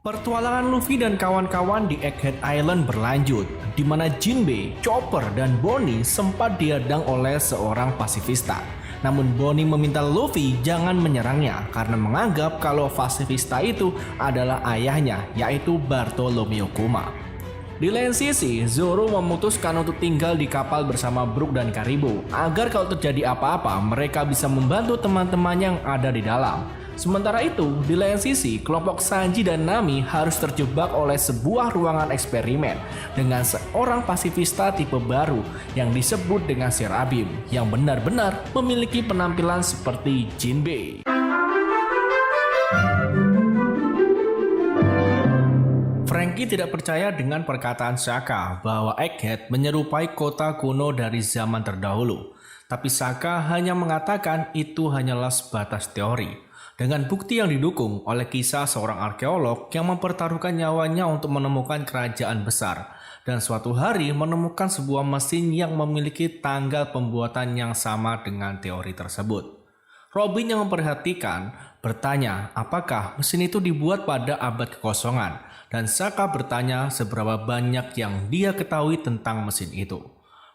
Pertualangan Luffy dan kawan-kawan di Egghead Island berlanjut, di mana Jinbei, Chopper, dan Bonnie sempat dihadang oleh seorang pasifista. Namun Bonnie meminta Luffy jangan menyerangnya karena menganggap kalau pasifista itu adalah ayahnya, yaitu Bartolomeo Kuma. Di lain sisi, Zoro memutuskan untuk tinggal di kapal bersama Brook dan Karibo agar kalau terjadi apa-apa mereka bisa membantu teman-teman yang ada di dalam. Sementara itu, di lain sisi, kelompok Sanji dan Nami harus terjebak oleh sebuah ruangan eksperimen dengan seorang pasifista tipe baru yang disebut dengan Serabim yang benar-benar memiliki penampilan seperti Jinbei. Franky tidak percaya dengan perkataan Sokka bahwa Egghead menyerupai kota kuno dari zaman terdahulu. Tapi Sokka hanya mengatakan itu hanyalah sebatas teori. Dengan bukti yang didukung oleh kisah seorang arkeolog yang mempertaruhkan nyawanya untuk menemukan kerajaan besar. Dan suatu hari menemukan sebuah mesin yang memiliki tanggal pembuatan yang sama dengan teori tersebut. Robin yang memperhatikan bertanya apakah mesin itu dibuat pada abad kekosongan. Dan Sokka bertanya seberapa banyak yang dia ketahui tentang mesin itu.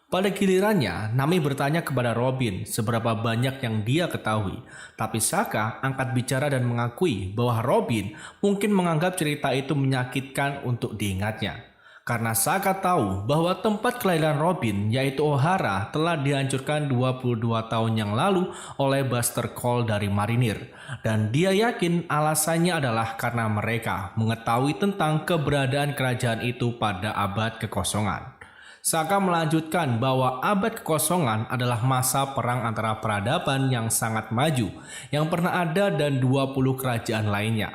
Pada gilirannya, Nami bertanya kepada Robin seberapa banyak yang dia ketahui. Tapi Sokka angkat bicara dan mengakui bahwa Robin mungkin menganggap cerita itu menyakitkan untuk diingatnya. Karena Sokka tahu bahwa tempat kelahiran Robin yaitu Ohara telah dihancurkan 22 tahun yang lalu oleh Buster Cole dari marinir. Dan dia yakin alasannya adalah karena mereka mengetahui tentang keberadaan kerajaan itu pada abad kekosongan. Sokka melanjutkan bahwa abad kekosongan adalah masa perang antara peradaban yang sangat maju yang pernah ada dan 20 kerajaan lainnya.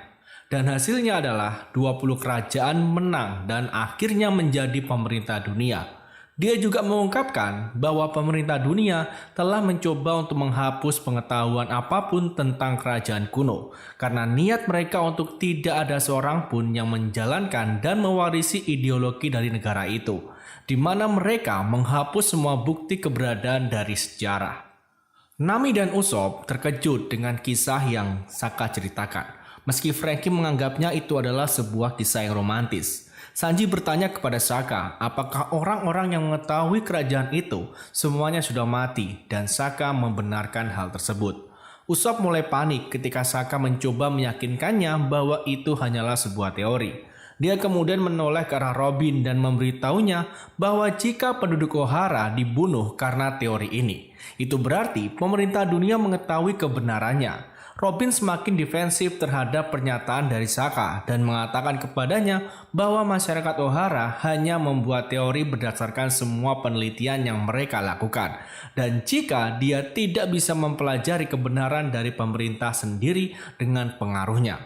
Dan hasilnya adalah 20 kerajaan menang dan akhirnya menjadi pemerintah dunia. Dia juga mengungkapkan bahwa pemerintah dunia telah mencoba untuk menghapus pengetahuan apapun tentang kerajaan kuno karena niat mereka untuk tidak ada seorang pun yang menjalankan dan mewarisi ideologi dari negara itu, di mana mereka menghapus semua bukti keberadaan dari sejarah. Nami dan Usopp terkejut dengan kisah yang Sokka ceritakan, meski Franky menganggapnya itu adalah sebuah kisah yang romantis. Sanji bertanya kepada Sokka apakah orang-orang yang mengetahui kerajaan itu semuanya sudah mati dan Sokka membenarkan hal tersebut. Usopp mulai panik ketika Sokka mencoba meyakinkannya bahwa itu hanyalah sebuah teori. Dia kemudian menoleh ke arah Robin dan memberitahunya bahwa jika penduduk Ohara dibunuh karena teori ini, itu berarti pemerintah dunia mengetahui kebenarannya. Robin semakin defensif terhadap pernyataan dari Sokka dan mengatakan kepadanya bahwa masyarakat Ohara hanya membuat teori berdasarkan semua penelitian yang mereka lakukan. Dan jika dia tidak bisa mempelajari kebenaran dari pemerintah sendiri dengan pengaruhnya.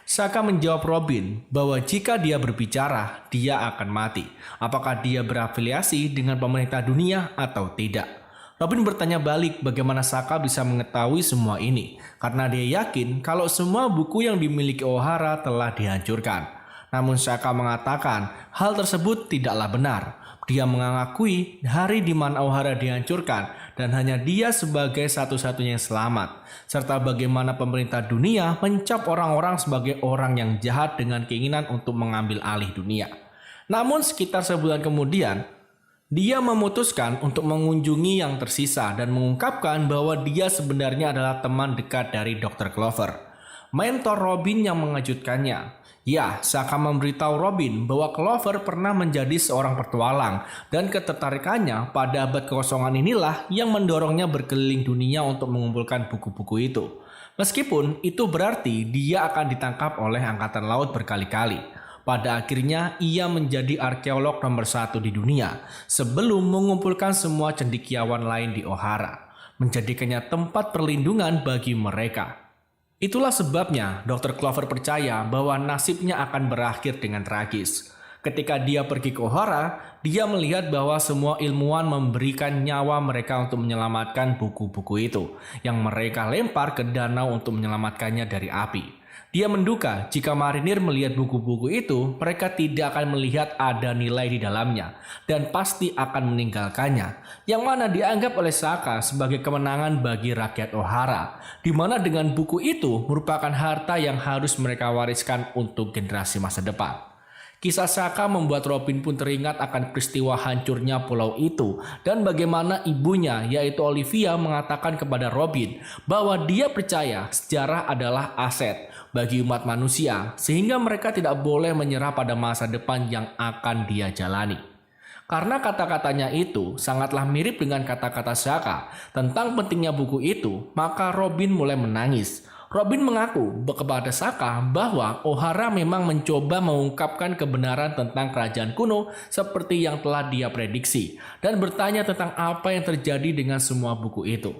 Sokka menjawab Robin bahwa jika dia berbicara, dia akan mati. Apakah dia berafiliasi dengan pemerintah dunia atau tidak? Robin bertanya balik bagaimana Sokka bisa mengetahui semua ini, karena dia yakin kalau semua buku yang dimiliki Ohara telah dihancurkan. Namun Sokka mengatakan hal tersebut tidaklah benar. Dia mengakui hari di mana Ohara dihancurkan dan hanya dia sebagai satu-satunya yang selamat, serta bagaimana pemerintah dunia mencap orang-orang sebagai orang yang jahat dengan keinginan untuk mengambil alih dunia. Namun sekitar sebulan kemudian, dia memutuskan untuk mengunjungi yang tersisa dan mengungkapkan bahwa dia sebenarnya adalah teman dekat dari Dr. Clover, mentor Robin yang mengejutkannya. Ya, Sokka memberitahu Robin bahwa Clover pernah menjadi seorang petualang dan ketertarikannya pada abad kekosongan inilah yang mendorongnya berkeliling dunia untuk mengumpulkan buku-buku itu. Meskipun itu berarti dia akan ditangkap oleh Angkatan Laut berkali-kali. Pada akhirnya ia menjadi arkeolog nomor 1 di dunia sebelum mengumpulkan semua cendekiawan lain di Ohara, menjadikannya tempat perlindungan bagi mereka. Itulah sebabnya Dr. Clover percaya bahwa nasibnya akan berakhir dengan tragis. Ketika dia pergi ke Ohara, dia melihat bahwa semua ilmuwan memberikan nyawa mereka untuk menyelamatkan buku-buku itu, yang mereka lempar ke danau untuk menyelamatkannya dari api. Dia menduga jika marinir melihat buku-buku itu, mereka tidak akan melihat ada nilai di dalamnya dan pasti akan meninggalkannya, yang mana dianggap oleh Saka sebagai kemenangan bagi rakyat Ohara, di mana dengan buku itu merupakan harta yang harus mereka wariskan untuk generasi masa depan. Kisah Saka membuat Robin pun teringat akan peristiwa hancurnya pulau itu dan bagaimana ibunya yaitu Olivia mengatakan kepada Robin bahwa dia percaya sejarah adalah aset bagi umat manusia sehingga mereka tidak boleh menyerah pada masa depan yang akan dia jalani. Karena kata-katanya itu sangatlah mirip dengan kata-kata Saka tentang pentingnya buku itu, maka Robin mulai menangis. Robin mengaku kepada Saka bahwa Ohara memang mencoba mengungkapkan kebenaran tentang kerajaan kuno seperti yang telah dia prediksi dan bertanya tentang apa yang terjadi dengan semua buku itu.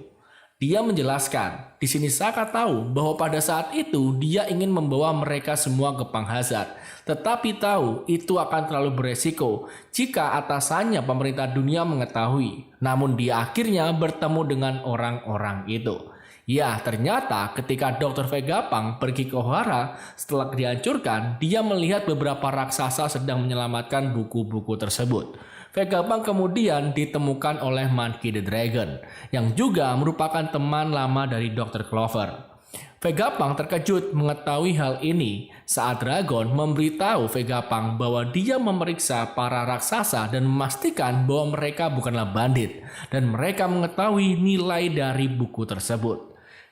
Dia menjelaskan, di sini Saka tahu bahwa pada saat itu dia ingin membawa mereka semua ke Panghazard, tetapi tahu itu akan terlalu beresiko jika atasannya pemerintah dunia mengetahui. Namun dia akhirnya bertemu dengan orang-orang itu. Ya, ternyata ketika Dr. Vegapunk pergi ke Ohara setelah dihancurkan, dia melihat beberapa raksasa sedang menyelamatkan buku-buku tersebut. Vegapunk kemudian ditemukan oleh Monkey the Dragon, yang juga merupakan teman lama dari Dr. Clover. Vegapunk terkejut mengetahui hal ini saat Dragon memberitahu Vegapunk bahwa dia memeriksa para raksasa dan memastikan bahwa mereka bukanlah bandit, dan mereka mengetahui nilai dari buku tersebut.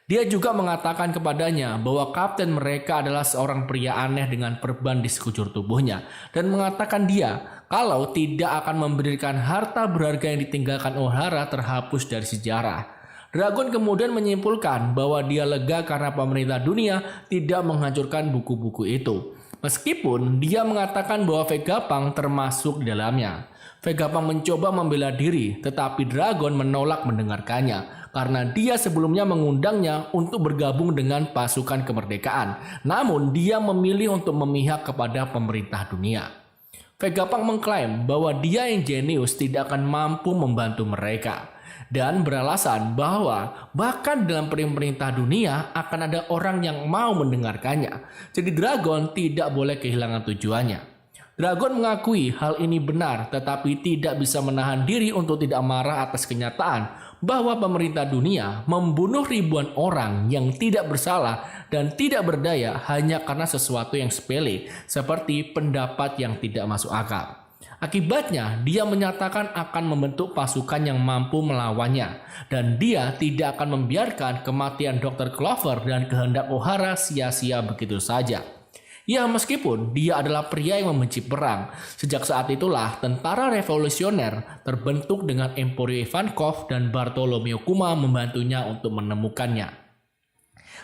Dia juga mengatakan kepadanya bahwa kapten mereka adalah seorang pria aneh dengan perban di sekujur tubuhnya dan mengatakan dia kalau tidak akan memberikan harta berharga yang ditinggalkan Ohara terhapus dari sejarah. Dragon kemudian menyimpulkan bahwa dia lega karena pemerintah dunia tidak menghancurkan buku-buku itu. Meskipun dia mengatakan bahwa Vegapunk termasuk di dalamnya. Vegapunk mencoba membela diri, tetapi Dragon menolak mendengarkannya karena dia sebelumnya mengundangnya untuk bergabung dengan pasukan kemerdekaan. Namun dia memilih untuk memihak kepada pemerintah dunia. Vegapunk mengklaim bahwa dia yang jenius tidak akan mampu membantu mereka dan beralasan bahwa bahkan dalam pemerintah dunia akan ada orang yang mau mendengarkannya. Jadi Dragon tidak boleh kehilangan tujuannya. Dragon mengakui hal ini benar tetapi tidak bisa menahan diri untuk tidak marah atas kenyataan bahwa pemerintah dunia membunuh ribuan orang yang tidak bersalah dan tidak berdaya hanya karena sesuatu yang sepele seperti pendapat yang tidak masuk akal. Akibatnya, dia menyatakan akan membentuk pasukan yang mampu melawannya dan dia tidak akan membiarkan kematian Dr. Clover dan kehendak Ohara sia-sia begitu saja. Ya, meskipun dia adalah pria yang membenci perang, sejak saat itulah tentara revolusioner terbentuk dengan Emporio Ivankov dan Bartholomew Kuma membantunya untuk menemukannya.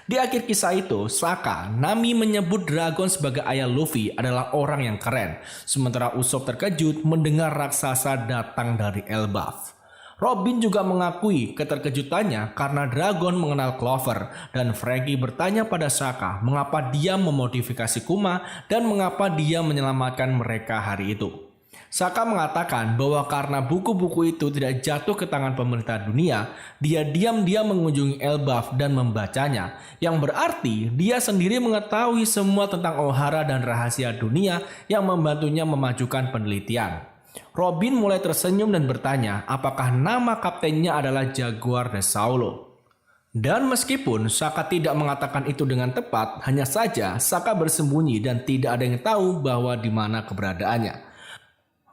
Di akhir kisah itu, Saka, Nami menyebut Dragon sebagai ayah Luffy adalah orang yang keren, sementara Usopp terkejut mendengar raksasa datang dari Elbaf. Robin juga mengakui keterkejutannya karena Dragon mengenal Clover dan Franky bertanya pada Saka mengapa dia memodifikasi Kuma dan mengapa dia menyelamatkan mereka hari itu. Saka mengatakan bahwa karena buku-buku itu tidak jatuh ke tangan pemerintah dunia, dia diam-diam mengunjungi Elbaf dan membacanya, yang berarti dia sendiri mengetahui semua tentang Ohara dan rahasia dunia yang membantunya memajukan penelitian. Robin mulai tersenyum dan bertanya apakah nama kaptennya adalah Jaguar de Saulo. Dan meskipun Saka tidak mengatakan itu dengan tepat, hanya saja Saka bersembunyi dan tidak ada yang tahu bahwa di mana keberadaannya.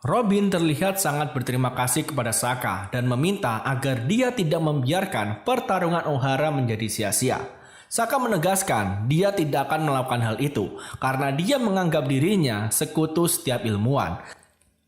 Robin terlihat sangat berterima kasih kepada Saka dan meminta agar dia tidak membiarkan pertarungan Ohara menjadi sia-sia. Saka menegaskan dia tidak akan melakukan hal itu karena dia menganggap dirinya sekutu setiap ilmuwan.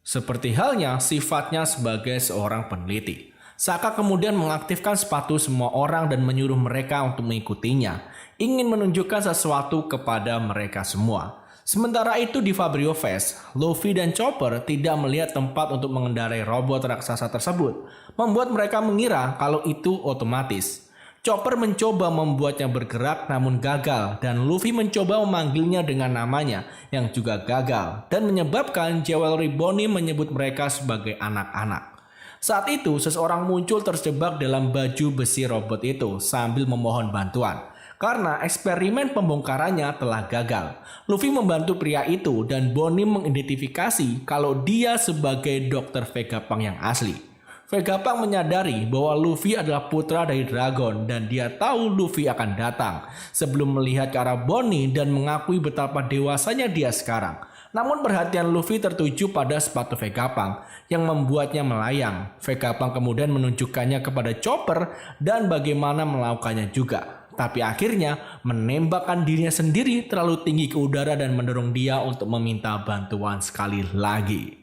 Seperti halnya sifatnya sebagai seorang peneliti. Saka kemudian mengaktifkan sepatu semua orang dan menyuruh mereka untuk mengikutinya, ingin menunjukkan sesuatu kepada mereka semua. Sementara itu di Fabrio Fest, Luffy dan Chopper tidak melihat tempat untuk mengendarai robot raksasa tersebut, membuat mereka mengira kalau itu otomatis. Chopper mencoba membuatnya bergerak namun gagal, dan Luffy mencoba memanggilnya dengan namanya yang juga gagal, dan menyebabkan Jewelry Bonnie menyebut mereka sebagai anak-anak. Saat itu seseorang muncul terjebak dalam baju besi robot itu sambil memohon bantuan. Karena eksperimen pembongkarannya telah gagal. Luffy membantu pria itu dan Bonnie mengidentifikasi kalau dia sebagai Dr. Vegapunk yang asli. Vegapunk menyadari bahwa Luffy adalah putra dari Dragon dan dia tahu Luffy akan datang sebelum melihat ke arah Bonnie dan mengakui betapa dewasanya dia sekarang. Namun perhatian Luffy tertuju pada sepatu Vegapunk yang membuatnya melayang. Vegapunk kemudian menunjukkannya kepada Chopper dan bagaimana melakukannya juga. Tapi akhirnya menembakkan dirinya sendiri terlalu tinggi ke udara dan mendorong dia untuk meminta bantuan sekali lagi.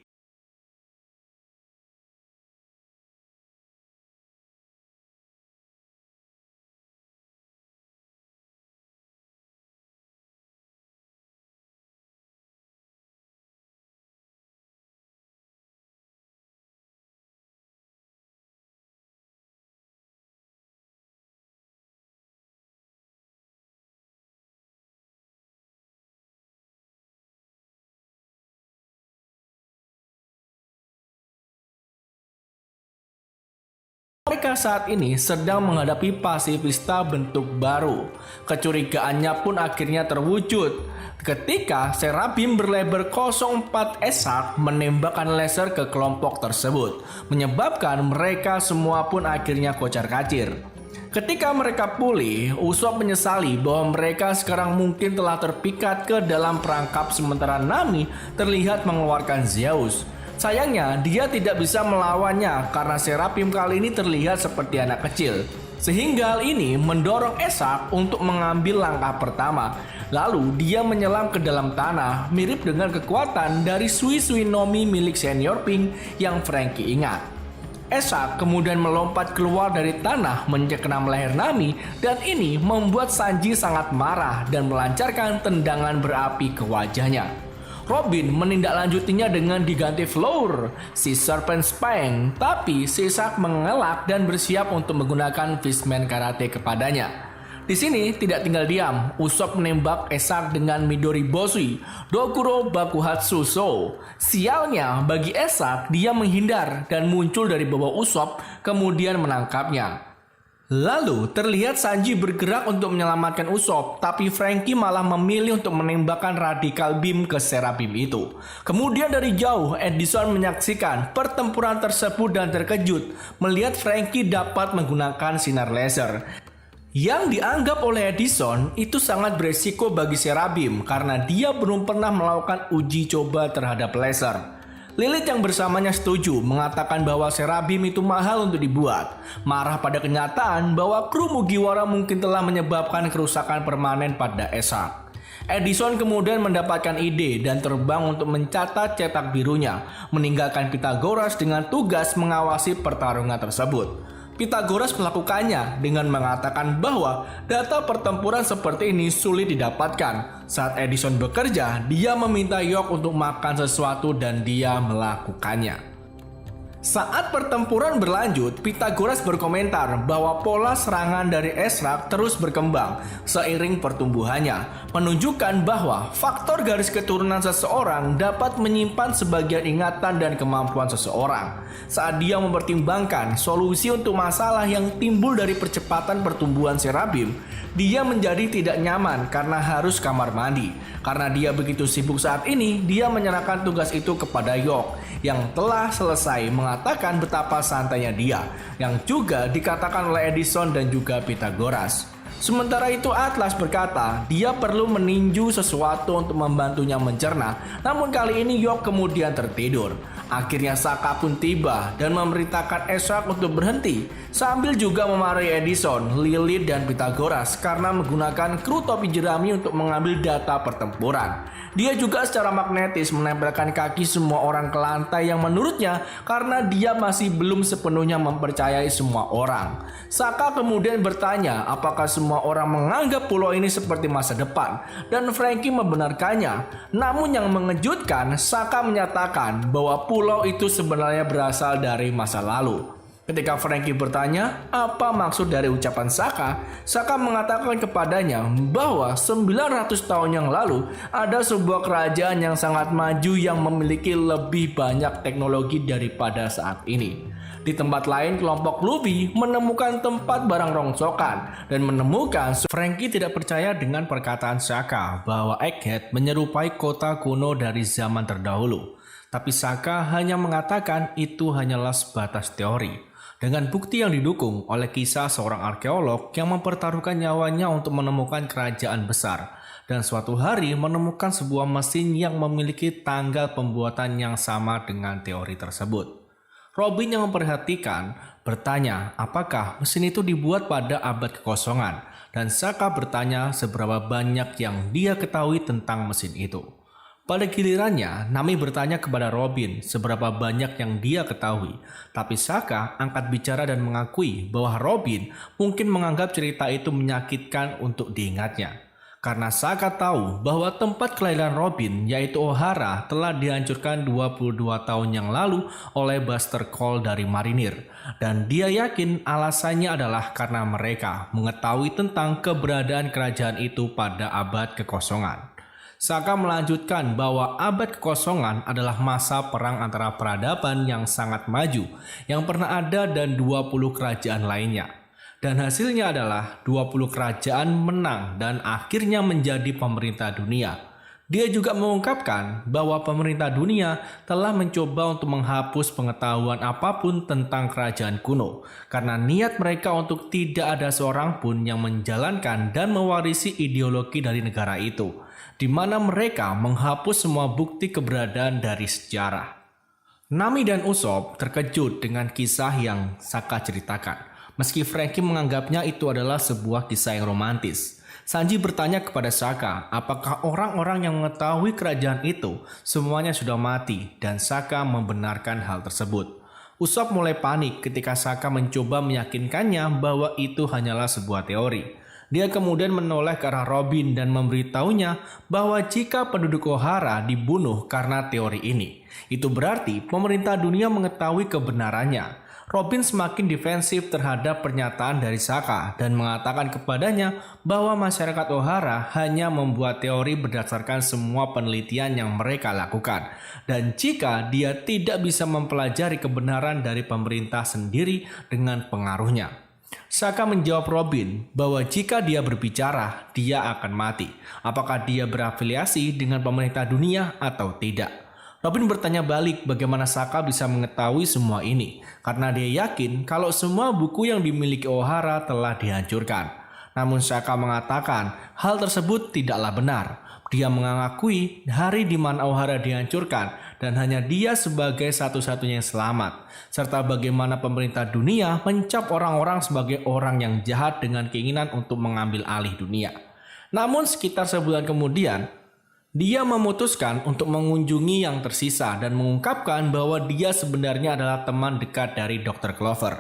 Mereka saat ini sedang menghadapi pasifista bentuk baru. Kecurigaannya pun akhirnya terwujud ketika Serabim berlebar 04 Esark menembakkan laser ke kelompok tersebut, menyebabkan mereka semua pun akhirnya kocar-kacir. Ketika mereka pulih, Usopp menyesali bahwa mereka sekarang mungkin telah terpikat ke dalam perangkap sementara Nami terlihat mengeluarkan Zeus. Sayangnya, dia tidak bisa melawannya karena Serapim kali ini terlihat seperti anak kecil. Sehingga hal ini mendorong Esark untuk mengambil langkah pertama. Lalu dia menyelam ke dalam tanah mirip dengan kekuatan dari Sui Sui Nomi milik Senior Pink yang Franky ingat. Esark kemudian melompat keluar dari tanah mencekam leher Nami dan ini membuat Sanji sangat marah dan melancarkan tendangan berapi ke wajahnya. Robin menindaklanjutinya dengan diganti Floor, si Serpent Spine, tapi Shark mengelak dan bersiap untuk menggunakan Fishman Karate kepadanya. Di sini tidak tinggal diam, Usopp menembak Esark dengan Midori Bosui, Dokuro Bakuhatsu So. Sialnya bagi Esark, dia menghindar dan muncul dari bawah Usopp, kemudian menangkapnya. Lalu terlihat Sanji bergerak untuk menyelamatkan Usopp, tapi Franky malah memilih untuk menembakkan Radical Beam ke Serabim itu. Kemudian dari jauh, Edison menyaksikan pertempuran tersebut dan terkejut melihat Franky dapat menggunakan sinar laser. Yang dianggap oleh Edison itu sangat beresiko bagi Serabim karena dia belum pernah melakukan uji coba terhadap laser. Lilith yang bersamanya setuju mengatakan bahwa Serabim itu mahal untuk dibuat. Marah pada kenyataan bahwa kru Mugiwara mungkin telah menyebabkan kerusakan permanen pada Esark. Edison kemudian mendapatkan ide dan terbang untuk mencatat cetak birunya, meninggalkan Pythagoras dengan tugas mengawasi pertarungan tersebut. Pythagoras melakukannya dengan mengatakan bahwa data pertempuran seperti ini sulit didapatkan. Saat Edison bekerja, dia meminta York untuk makan sesuatu dan dia melakukannya. Saat pertempuran berlanjut, Pythagoras berkomentar bahwa pola serangan dari Esark terus berkembang seiring pertumbuhannya, menunjukkan bahwa faktor garis keturunan seseorang dapat menyimpan sebagian ingatan dan kemampuan seseorang. Saat dia mempertimbangkan solusi untuk masalah yang timbul dari percepatan pertumbuhan Serabim, dia menjadi tidak nyaman karena harus kamar mandi. Karena dia begitu sibuk saat ini, dia menyerahkan tugas itu kepada York yang telah selesai mengatakan betapa santainya dia, yang juga dikatakan oleh Edison dan juga Pythagoras. Sementara itu Atlas berkata dia perlu meninju sesuatu untuk membantunya mencerna, namun kali ini York kemudian tertidur. Akhirnya Sokka pun tiba dan memerintahkan Esark untuk berhenti, sambil juga memarahi Edison, Lilith, dan Pythagoras karena menggunakan kru topi jerami untuk mengambil data pertempuran. Dia juga secara magnetis menempelkan kaki semua orang ke lantai yang menurutnya karena dia masih belum sepenuhnya mempercayai semua orang. Sokka kemudian bertanya apakah semua orang menganggap pulau ini seperti masa depan, dan Franky membenarkannya. Namun yang mengejutkan, Sokka menyatakan bahwa pulau itu sebenarnya berasal dari masa lalu. Ketika Frankie bertanya apa maksud dari ucapan Saka, Saka mengatakan kepadanya bahwa 900 tahun yang lalu ada sebuah kerajaan yang sangat maju yang memiliki lebih banyak teknologi daripada saat ini. Di tempat lain, kelompok Luffy menemukan tempat barang rongsokan dan menemukan Frankie tidak percaya dengan perkataan Saka bahwa Egghead menyerupai kota kuno dari zaman terdahulu. Tapi Saka hanya mengatakan itu hanyalah sebatas teori. Dengan bukti yang didukung oleh kisah seorang arkeolog yang mempertaruhkan nyawanya untuk menemukan kerajaan besar. Dan suatu hari menemukan sebuah mesin yang memiliki tanggal pembuatan yang sama dengan teori tersebut. Robin yang memperhatikan bertanya apakah mesin itu dibuat pada abad kekosongan. Dan Saka bertanya seberapa banyak yang dia ketahui tentang mesin itu. Pada gilirannya, Nami bertanya kepada Robin seberapa banyak yang dia ketahui. Tapi Saka angkat bicara dan mengakui bahwa Robin mungkin menganggap cerita itu menyakitkan untuk diingatnya. Karena Saka tahu bahwa tempat kelahiran Robin yaitu Ohara telah dihancurkan 22 tahun yang lalu oleh Buster Cole dari marinir. Dan dia yakin alasannya adalah karena mereka mengetahui tentang keberadaan kerajaan itu pada abad kekosongan. Saka melanjutkan bahwa abad kekosongan adalah masa perang antara peradaban yang sangat maju yang pernah ada dan 20 kerajaan lainnya. Dan hasilnya adalah 20 kerajaan menang dan akhirnya menjadi pemerintah dunia. Dia juga mengungkapkan bahwa pemerintah dunia telah mencoba untuk menghapus pengetahuan apapun tentang kerajaan kuno karena niat mereka untuk tidak ada seorang pun yang menjalankan dan mewarisi ideologi dari negara itu, di mana mereka menghapus semua bukti keberadaan dari sejarah. Nami dan Usopp terkejut dengan kisah yang Saka ceritakan, meski Frankie menganggapnya itu adalah sebuah kisah yang romantis. Sanji bertanya kepada Saka apakah orang-orang yang mengetahui kerajaan itu semuanya sudah mati dan Saka membenarkan hal tersebut. Usopp mulai panik ketika Saka mencoba meyakinkannya bahwa itu hanyalah sebuah teori. Dia kemudian menoleh ke arah Robin dan memberitahunya bahwa jika penduduk Ohara dibunuh karena teori ini, itu berarti pemerintah dunia mengetahui kebenarannya. Robin semakin defensif terhadap pernyataan dari Saka dan mengatakan kepadanya bahwa masyarakat Ohara hanya membuat teori berdasarkan semua penelitian yang mereka lakukan. Dan jika dia tidak bisa mempelajari kebenaran dari pemerintah sendiri dengan pengaruhnya. Saka menjawab Robin bahwa jika dia berbicara, dia akan mati. Apakah dia berafiliasi dengan pemerintah dunia atau tidak? Robin bertanya balik bagaimana Saka bisa mengetahui semua ini, karena dia yakin kalau semua buku yang dimiliki Ohara telah dihancurkan. Namun Saka mengatakan hal tersebut tidaklah benar. Dia mengakui hari di mana Ohara dihancurkan dan hanya dia sebagai satu-satunya yang selamat, serta bagaimana pemerintah dunia mencap orang-orang sebagai orang yang jahat dengan keinginan untuk mengambil alih dunia. Namun sekitar sebulan kemudian, dia memutuskan untuk mengunjungi yang tersisa dan mengungkapkan bahwa dia sebenarnya adalah teman dekat dari Dr. Clover,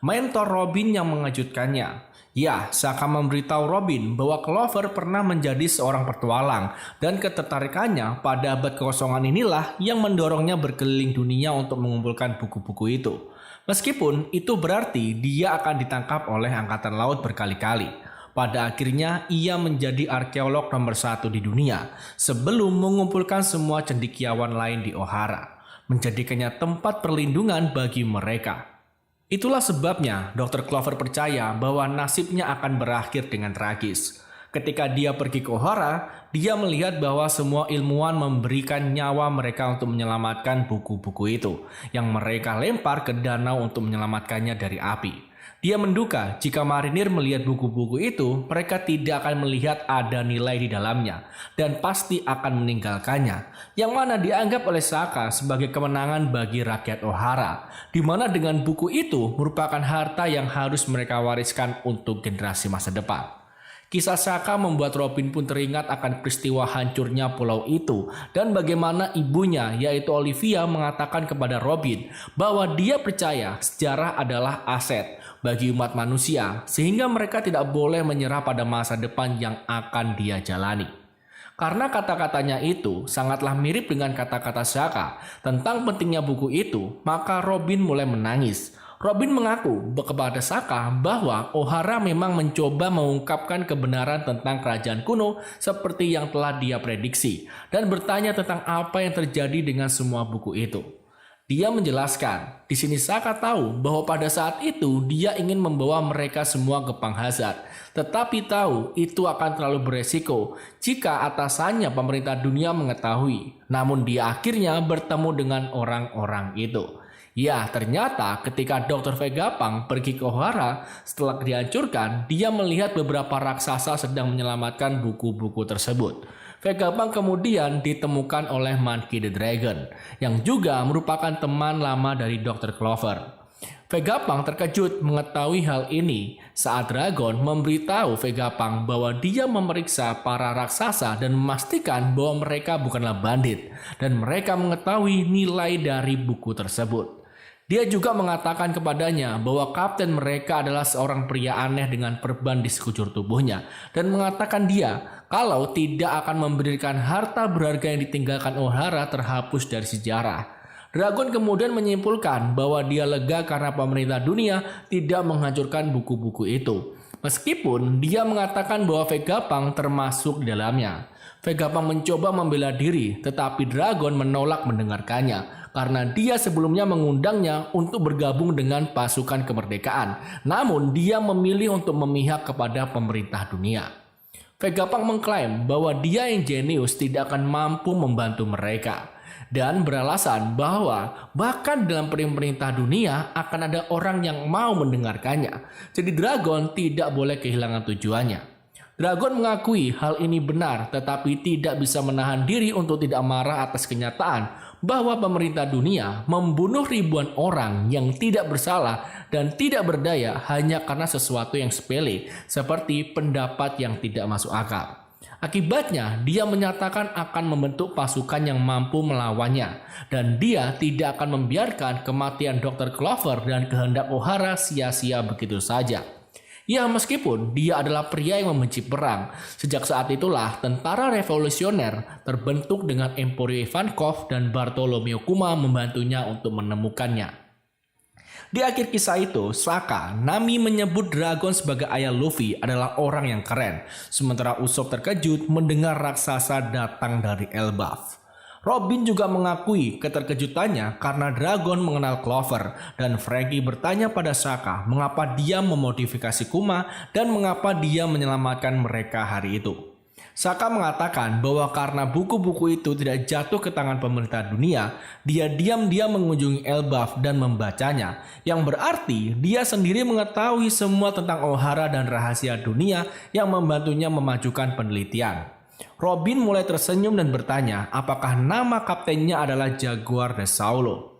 mentor Robin yang mengejutkannya. Ya, Saka memberitahu Robin bahwa Clover pernah menjadi seorang petualang dan ketertarikannya pada abad kekosongan inilah yang mendorongnya berkeliling dunia untuk mengumpulkan buku-buku itu. Meskipun itu berarti dia akan ditangkap oleh Angkatan Laut berkali-kali. Pada akhirnya ia menjadi arkeolog nomor 1 di dunia sebelum mengumpulkan semua cendekiawan lain di Ohara, menjadikannya tempat perlindungan bagi mereka. Itulah sebabnya Dr. Clover percaya bahwa nasibnya akan berakhir dengan tragis. Ketika dia pergi ke Ohara, dia melihat bahwa semua ilmuwan memberikan nyawa mereka untuk menyelamatkan buku-buku itu, yang mereka lempar ke danau untuk menyelamatkannya dari api. Dia menduga jika marinir melihat buku-buku itu, mereka tidak akan melihat ada nilai di dalamnya dan pasti akan meninggalkannya, yang mana dianggap oleh Saka sebagai kemenangan bagi rakyat Ohara, di mana dengan buku itu merupakan harta yang harus mereka wariskan untuk generasi masa depan. Kisah Saka membuat Robin pun teringat akan peristiwa hancurnya pulau itu dan bagaimana ibunya yaitu Olivia mengatakan kepada Robin bahwa dia percaya sejarah adalah aset bagi umat manusia sehingga mereka tidak boleh menyerah pada masa depan yang akan dia jalani. Karena kata-katanya itu sangatlah mirip dengan kata-kata Saka tentang pentingnya buku itu, maka Robin mulai menangis. Robin mengaku kepada Saka bahwa O'Hara memang mencoba mengungkapkan kebenaran tentang kerajaan kuno seperti yang telah dia prediksi dan bertanya tentang apa yang terjadi dengan semua buku itu. Dia menjelaskan, di sini Saka tahu bahwa pada saat itu dia ingin membawa mereka semua ke Penghazard, tetapi tahu itu akan terlalu beresiko jika atasannya pemerintah dunia mengetahui. Namun dia akhirnya bertemu dengan orang-orang itu. Ya, ternyata ketika Dr. Vegapunk pergi ke O'Hara setelah dihancurkan, dia melihat beberapa raksasa sedang menyelamatkan buku-buku tersebut. Vegapunk kemudian ditemukan oleh Monkey the Dragon, yang juga merupakan teman lama dari Dr. Clover. Vegapunk terkejut mengetahui hal ini saat Dragon memberitahu Vegapunk bahwa dia memeriksa para raksasa dan memastikan bahwa mereka bukanlah bandit, dan mereka mengetahui nilai dari buku tersebut. Dia juga mengatakan kepadanya bahwa kapten mereka adalah seorang pria aneh dengan perban di sekujur tubuhnya dan mengatakan dia kalau tidak akan memberikan harta berharga yang ditinggalkan O'Hara terhapus dari sejarah. Dragon kemudian menyimpulkan bahwa dia lega karena pemerintah dunia tidak menghancurkan buku-buku itu. Meskipun dia mengatakan bahwa Vegapunk termasuk di dalamnya. Vegapunk mencoba membela diri, tetapi Dragon menolak mendengarkannya karena dia sebelumnya mengundangnya untuk bergabung dengan pasukan kemerdekaan. Namun dia memilih untuk memihak kepada pemerintah dunia. Vegapunk mengklaim bahwa dia yang jenius tidak akan mampu membantu mereka dan beralasan bahwa bahkan dalam pemerintah dunia akan ada orang yang mau mendengarkannya. Jadi Dragon tidak boleh kehilangan tujuannya. Dragon mengakui hal ini benar, tetapi tidak bisa menahan diri untuk tidak marah atas kenyataan bahwa pemerintah dunia membunuh ribuan orang yang tidak bersalah dan tidak berdaya hanya karena sesuatu yang sepele, seperti pendapat yang tidak masuk akal. Akibatnya, dia menyatakan akan membentuk pasukan yang mampu melawannya, dan dia tidak akan membiarkan kematian Dr. Clover dan kehendak O'Hara sia-sia begitu saja. Ya, meskipun dia adalah pria yang membenci perang, sejak saat itulah tentara revolusioner terbentuk dengan Emporio Ivankov dan Bartholomew Kuma membantunya untuk menemukannya. Di akhir kisah itu, Saka, Nami menyebut Dragon sebagai ayah Luffy adalah orang yang keren, sementara Usopp terkejut mendengar raksasa datang dari Elbaf. Robin juga mengakui keterkejutannya karena Dragon mengenal Clover dan Franky bertanya pada Saka mengapa dia memodifikasi Kuma dan mengapa dia menyelamatkan mereka hari itu. Saka mengatakan bahwa karena buku-buku itu tidak jatuh ke tangan pemerintah dunia, dia diam-diam mengunjungi Elbaf dan membacanya, yang berarti dia sendiri mengetahui semua tentang O'Hara dan rahasia dunia yang membantunya memajukan penelitian. Robin mulai tersenyum dan bertanya apakah nama kaptennya adalah Jaguar de Saulo.